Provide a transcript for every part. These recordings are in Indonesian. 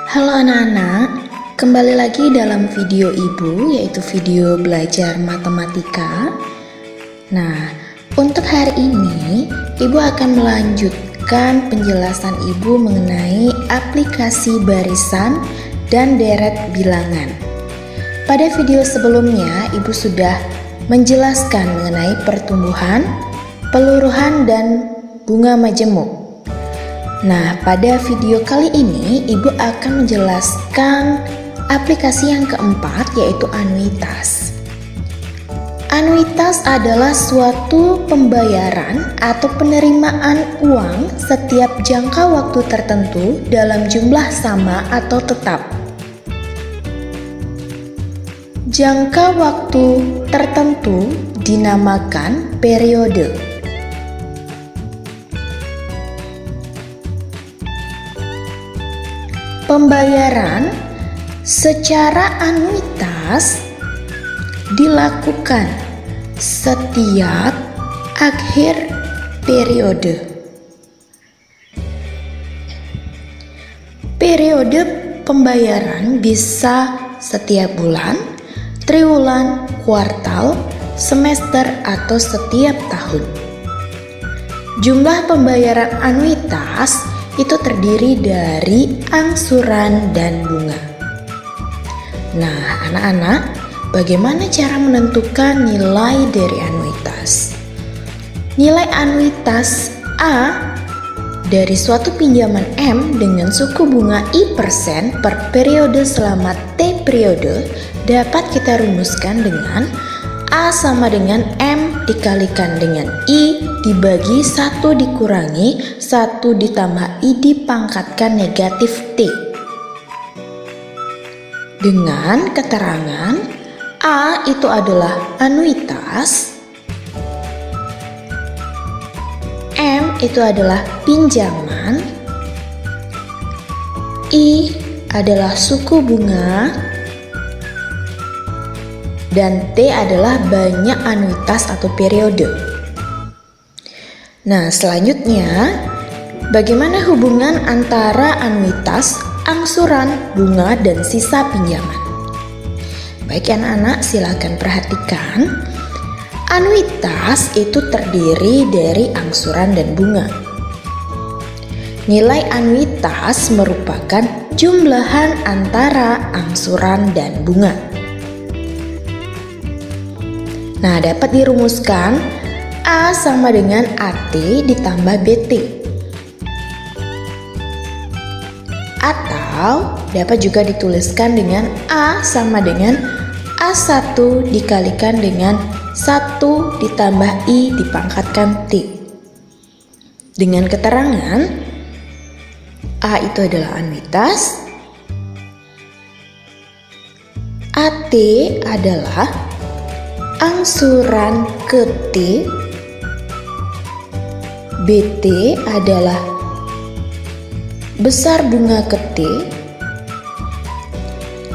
Halo anak-anak, kembali lagi dalam video Ibu, yaitu video belajar matematika. Nah, untuk hari ini Ibu akan melanjutkan penjelasan Ibu mengenai aplikasi barisan dan deret bilangan. Pada video sebelumnya Ibu sudah menjelaskan mengenai pertumbuhan, peluruhan, dan bunga majemuk. Nah, pada video kali ini Ibu akan menjelaskan aplikasi yang keempat, yaitu anuitas. Anuitas adalah suatu pembayaran atau penerimaan uang setiap jangka waktu tertentu dalam jumlah sama atau tetap. Jangka waktu tertentu dinamakan periode. Pembayaran secara anuitas dilakukan setiap akhir periode. Periode pembayaran bisa setiap bulan, triwulan, kuartal, semester, atau setiap tahun. Jumlah pembayaran anuitas itu terdiri dari angsuran dan bunga. Nah, anak-anak, bagaimana cara menentukan nilai dari anuitas? Nilai anuitas A dari suatu pinjaman M dengan suku bunga I% per periode selama T periode dapat kita rumuskan dengan A sama dengan M dikalikan dengan I dibagi 1 dikurangi 1 ditambah I dipangkatkan negatif T. Dengan keterangan A itu adalah anuitas, M itu adalah pinjaman, I adalah suku bunga, dan T adalah banyak anuitas atau periode. Nah, selanjutnya, bagaimana hubungan antara anuitas, angsuran, bunga, dan sisa pinjaman? Baik anak-anak, silakan perhatikan. Anuitas itu terdiri dari angsuran dan bunga. Nilai anuitas merupakan jumlahan antara angsuran dan bunga. Nah, dapat dirumuskan A sama dengan AT ditambah BT. Atau dapat juga dituliskan dengan A sama dengan A1 dikalikan dengan 1 ditambah I dipangkatkan T. Dengan keterangan A itu adalah anuitas, AT adalah angsuran ke T, BT adalah besar bunga ke T,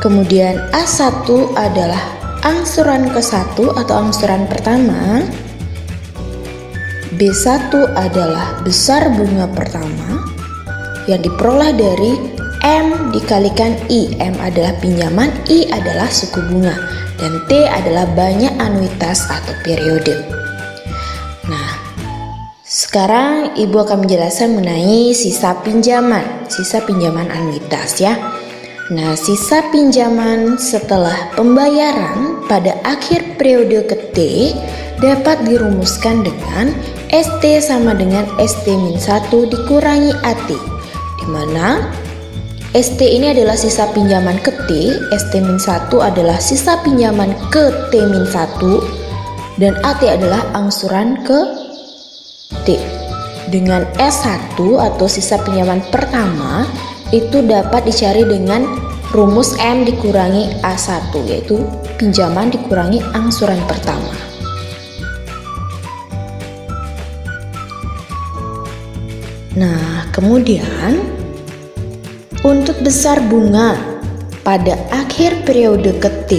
kemudian A1 adalah angsuran ke 1 atau angsuran pertama, B1 adalah besar bunga pertama yang diperoleh dari M dikalikan I. M adalah pinjaman, I adalah suku bunga, dan T adalah banyak anuitas atau periode. Nah, sekarang Ibu akan menjelaskan mengenai sisa pinjaman anuitas ya. Nah, sisa pinjaman setelah pembayaran pada akhir periode ke T dapat dirumuskan dengan ST sama dengan ST-1 dikurangi AT, di mana ST ini adalah sisa pinjaman ke T, ST-1 adalah sisa pinjaman ke T-1, dan AT adalah angsuran ke T. Dengan S1 atau sisa pinjaman pertama itu dapat dicari dengan rumus M dikurangi A1, yaitu pinjaman dikurangi angsuran pertama. Nah, kemudian untuk besar bunga pada akhir periode ke T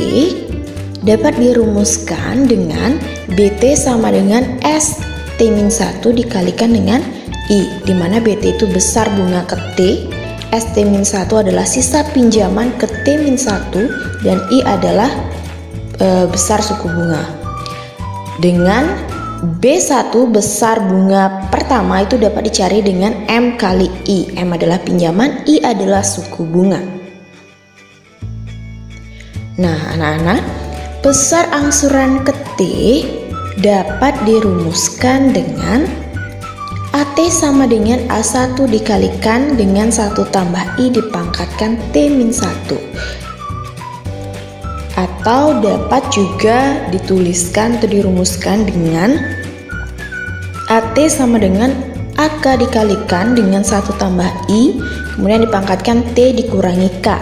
dapat dirumuskan dengan BT sama dengan ST-1 dikalikan dengan I, di mana BT itu besar bunga ke T ST-1 adalah sisa pinjaman ke T-1 dan I adalah besar suku bunga. Dengan B1 besar bunga pertama itu dapat dicari dengan M kali I. M adalah pinjaman, I adalah suku bunga. Nah anak-anak, besar angsuran ke T dapat dirumuskan dengan AT sama dengan A1 dikalikan dengan 1 tambah I dipangkatkan T-1. Atau dapat juga dituliskan atau dirumuskan dengan AT sama dengan AK dikalikan dengan 1 tambah I kemudian dipangkatkan T dikurangi K.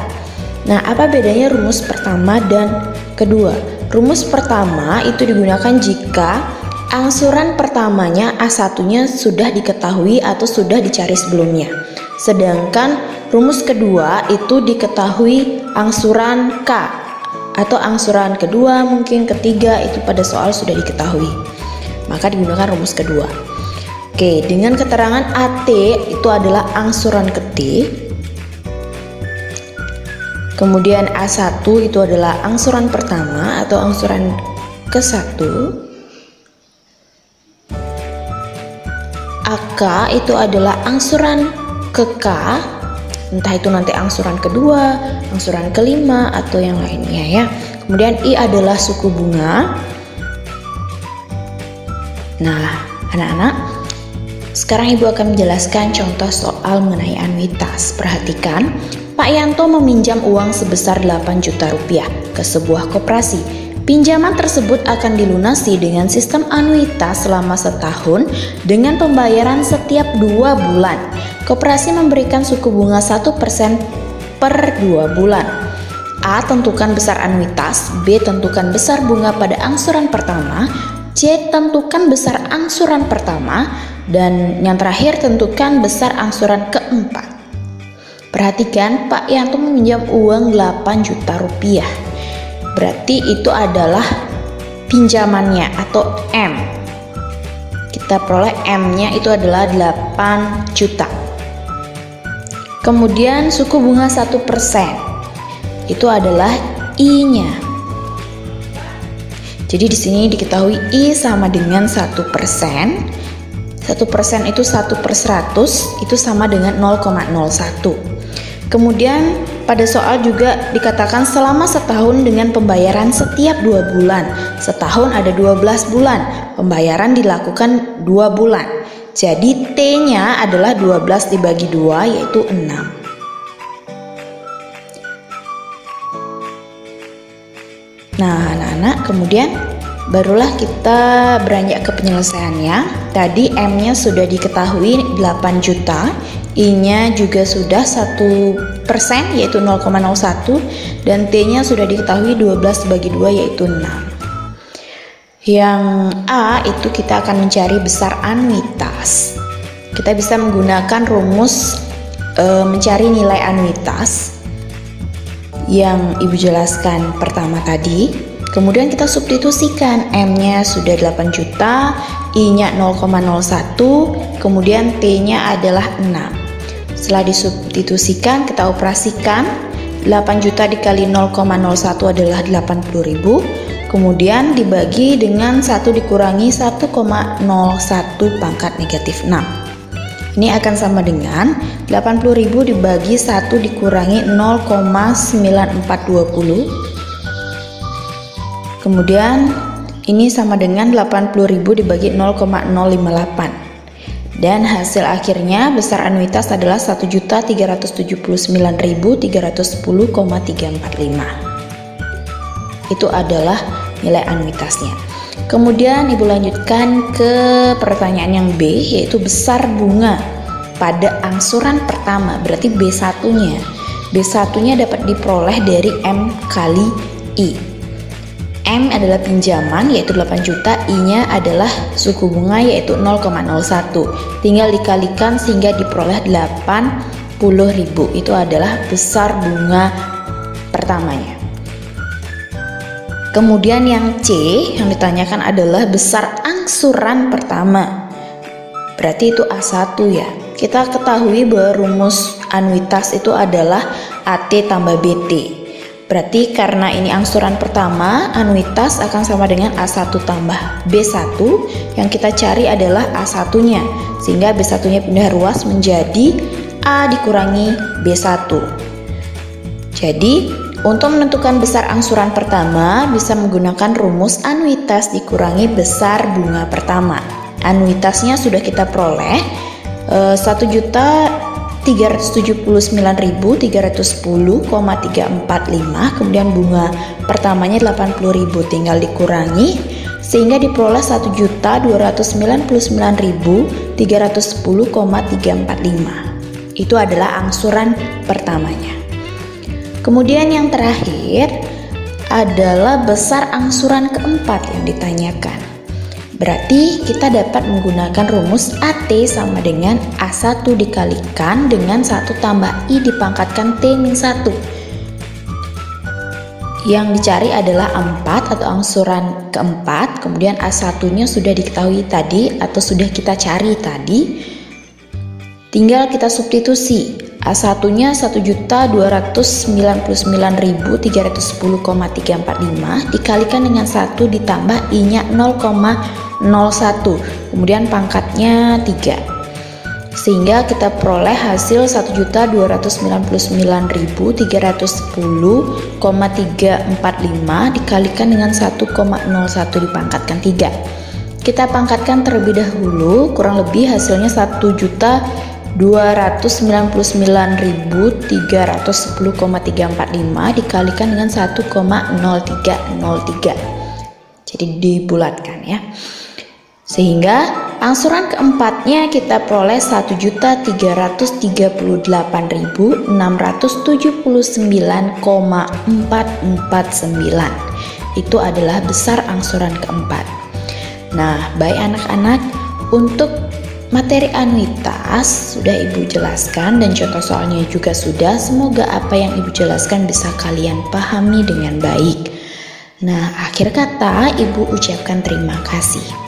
Nah, apa bedanya rumus pertama dan kedua? Rumus pertama itu digunakan jika angsuran pertamanya A1-nya sudah diketahui atau sudah dicari sebelumnya. Sedangkan rumus kedua itu diketahui angsuran K atau angsuran kedua, mungkin ketiga itu pada soal sudah diketahui. Maka digunakan rumus kedua. Oke, dengan keterangan AT itu adalah angsuran ke T. Kemudian A1 itu adalah angsuran pertama atau angsuran ke-1. AK itu adalah angsuran ke K, entah itu nanti angsuran kedua, angsuran kelima, atau yang lainnya ya. Kemudian I adalah suku bunga. Nah, anak-anak, sekarang Ibu akan menjelaskan contoh soal mengenai anuitas. Perhatikan, Pak Yanto meminjam uang sebesar 8 juta rupiah ke sebuah koperasi. Pinjaman tersebut akan dilunasi dengan sistem anuitas selama setahun dengan pembayaran setiap 2 bulan. Koperasi memberikan suku bunga 1% per 2 bulan. A. Tentukan besar anuitas. B. Tentukan besar bunga pada angsuran pertama. C. Tentukan besar angsuran pertama. Dan yang terakhir, tentukan besar angsuran keempat. Perhatikan, Pak Yanto meminjam uang 8 juta rupiah. Berarti itu adalah pinjamannya atau M. Kita peroleh M-nya itu adalah 8 juta. Kemudian suku bunga 1% itu adalah I-nya. Jadi di sini diketahui I sama dengan 1%. 1% itu 1/100 itu sama dengan 0,01. Kemudian pada soal juga dikatakan selama setahun dengan pembayaran setiap 2 bulan. Setahun ada 12 bulan. Pembayaran dilakukan 2 bulan. Jadi T-nya adalah 12 dibagi 2 yaitu 6. Nah anak-anak, kemudian barulah kita beranjak ke penyelesaiannya. Tadi M-nya sudah diketahui 8 juta, I-nya juga sudah 1% yaitu 0,01 dan T-nya sudah diketahui 12 bagi 2 yaitu 6. Yang A itu kita akan mencari besar anuitas. Kita bisa menggunakan rumus mencari nilai anuitas yang Ibu jelaskan pertama tadi. Kemudian kita substitusikan, M-nya sudah 8 juta, I-nya 0,01, kemudian T-nya adalah 6. Setelah disubstitusikan, kita operasikan. 8 juta dikali 0,01 adalah 80.000. Kemudian dibagi dengan 1 dikurangi 1,01 pangkat negatif 6. Ini akan sama dengan 80.000 dibagi 1 dikurangi 0,9420. Kemudian ini sama dengan 80.000 dibagi 0,058. Dan hasil akhirnya besar anuitas adalah 1.379.310,345. Itu adalah nilai anuitasnya. Kemudian Ibu lanjutkan ke pertanyaan yang B, yaitu besar bunga pada angsuran pertama. Berarti B1-nya. B1-nya dapat diperoleh dari M kali I. M adalah pinjaman yaitu 8 juta, I-nya adalah suku bunga yaitu 0,01. Tinggal dikalikan sehingga diperoleh 80.000. Itu adalah besar bunga pertamanya. Kemudian yang C yang ditanyakan adalah besar angsuran pertama. Berarti itu A1 ya. Kita ketahui bahwa rumus anuitas itu adalah AT tambah BT. Berarti karena ini angsuran pertama, anuitas akan sama dengan A1 tambah B1. Yang kita cari adalah A1-nya, sehingga B1-nya pindah ruas menjadi A dikurangi B1. Jadi untuk menentukan besar angsuran pertama bisa menggunakan rumus anuitas dikurangi besar bunga pertama. Anuitasnya sudah kita peroleh 1.379.310,345, kemudian bunga pertamanya 80.000 tinggal dikurangi sehingga diperoleh 1.299.310,345. Itu adalah angsuran pertamanya. Kemudian yang terakhir adalah besar angsuran keempat yang ditanyakan. Berarti kita dapat menggunakan rumus AT sama dengan A1 dikalikan dengan 1 tambah I dipangkatkan T-1. Yang dicari adalah 4 atau angsuran keempat, kemudian A1-nya sudah diketahui tadi atau sudah kita cari tadi. Tinggal kita substitusi. A1-nya 1.299.310,345 dikalikan dengan 1 ditambah I-nya 0,01, kemudian pangkatnya 3. Sehingga kita peroleh hasil 1.299.310,345 dikalikan dengan 1,01 dipangkatkan 3. Kita pangkatkan terlebih dahulu, kurang lebih hasilnya 1.299.310,345 dikalikan dengan 1,0303. Jadi dibulatkan ya. Sehingga angsuran keempatnya kita peroleh 1.378.679,449. Itu adalah besar angsuran keempat. Nah, baik anak-anak, untuk materi anuitas sudah Ibu jelaskan dan contoh soalnya juga sudah. Semoga apa yang Ibu jelaskan bisa kalian pahami dengan baik. Nah, akhir kata Ibu ucapkan terima kasih.